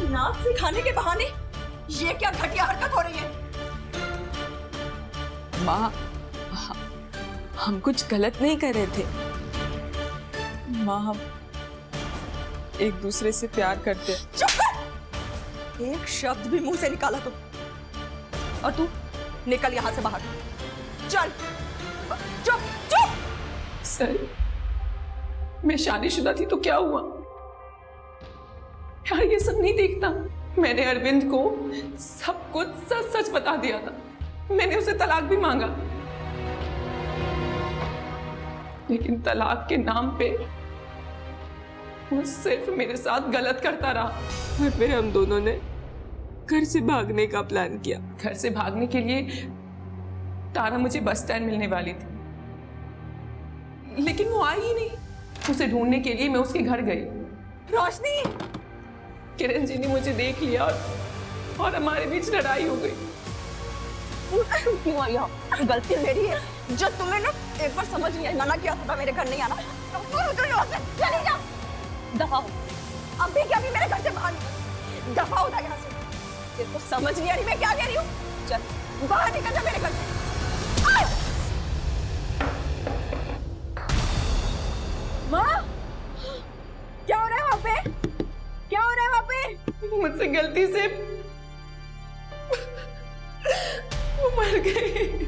नाच सिखाने के बहाने ये क्या घटिया हरकत हो रही है? माँ, हम कुछ गलत नहीं कर रहे थे माँ, हम एक दूसरे से प्यार करते। चुप कर! एक शब्द भी मुंह से निकाला तो, और तू निकल यहाँ से बाहर। चल, चुप चुप। सर, मैं शादीशुदा थी तो क्या हुआ? यार ये सब नहीं देखता। मैंने अरविंद को सब कुछ सच सच बता दिया था। मैंने उसे तलाक भी मांगा, लेकिन तलाक के नाम पे वो सिर्फ मेरे साथ गलत करता रहा। और फिर हम दोनों ने घर से भागने का प्लान किया। घर से भागने के लिए तारा मुझे बस स्टैंड मिलने वाली थी, लेकिन वो आई ही नहीं। उसे ढूंढने के लिए मैं उसके घर गई। रोशनी, किरण जी ने मुझे देख लिया और हमारे बीच लड़ाई हो गई। क्यों आई हो? गलती मेरी है जो तुम्हें ना एक बार समझ नहीं आई, मना किया था मेरे घर नहीं आना। चली जा, दफा हो। अभी क्या भी मेरे घर से बाहर दफा होता यहाँ से। तेरे को समझ नहीं आ रही मैं क्या कह रही हूँ? चल बाहर निकल जा मेरे घर से। माँ, मुझसे गलती से वो मर गई।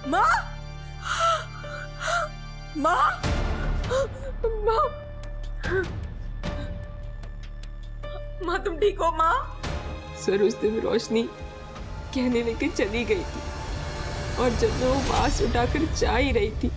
माँ, माँ, माँ, माँ तुम ठीक हो माँ? सर उस दिन रोशनी कहने लेके चली गई थी और जब मैं वो बांस उठाकर जा ही रही थी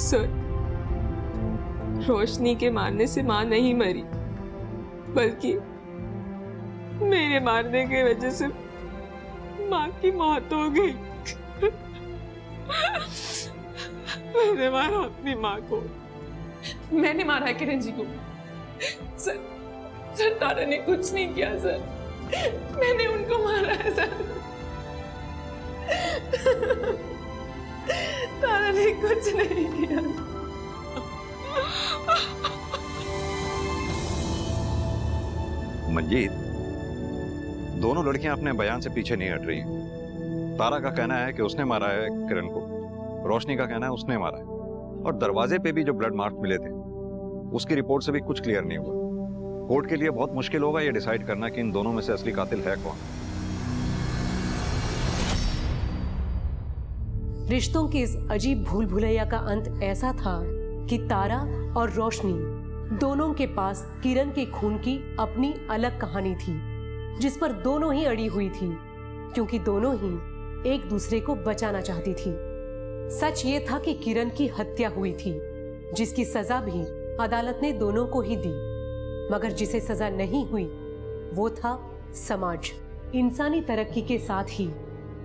सर, रोशनी के मारने से माँ नहीं मरी, बल्कि मेरे मारने की वजह से माँ की मौत हो गई। मैंने मारा अपनी माँ को। मैंने मारा है किरण जी को। सर तारा ने कुछ नहीं किया सर, मैंने उनको मारा है सर। तारा ने कुछ नहीं किया। मंजीत, दोनों लड़कियां अपने बयान से पीछे नहीं हट रही हैं। तारा का कहना है कि उसने मारा है किरण को, रोशनी का कहना है उसने मारा है, और दरवाजे पे भी जो ब्लड मार्क मिले थे उसकी रिपोर्ट से भी कुछ क्लियर नहीं हुआ। कोर्ट के लिए बहुत मुश्किल होगा ये डिसाइड करना कि इन दोनों में से असली कातिल है कौन। रिश्तों की इस अजीब भूल भुलैया का अंत ऐसा था कि तारा और रोशनी दोनों के पास किरण के खून की अपनी अलग कहानी थी, जिस पर दोनों ही अड़ी हुई थी, क्योंकि दोनों ही एक दूसरे को बचाना चाहती थी। सच ये था कि किरण की हत्या हुई थी, जिसकी सजा भी अदालत ने दोनों को ही दी, मगर जिसे सजा नहीं हुई वो था समाज। इंसानी तरक्की के साथ ही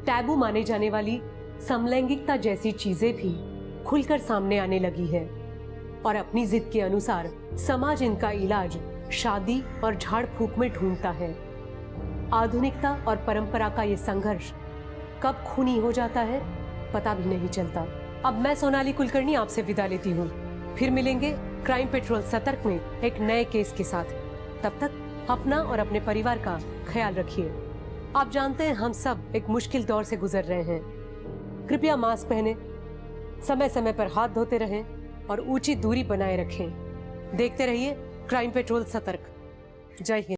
टैबू माने जाने वाली समलैंगिकता जैसी चीजें भी खुलकर सामने आने लगी है, और अपनी जिद के अनुसार समाज इनका इलाज शादी और झाड़ फूक में ढूंढता है। आधुनिकता और परंपरा का ये संघर्ष कब खूनी हो जाता है पता भी नहीं चलता। अब मैं सोनाली कुलकर्णी आपसे विदा लेती हूँ। फिर मिलेंगे क्राइम पेट्रोल सतर्क में एक नए केस के साथ। तब तक अपना और अपने परिवार का ख्याल रखिए। आप जानते हैं हम सब एक मुश्किल दौर से गुजर रहे हैं। कृपया मास्क पहने, समय समय पर हाथ धोते रहें और ऊंची दूरी बनाए रखें। देखते रहिए क्राइम पेट्रोल सतर्क। जय हिंद।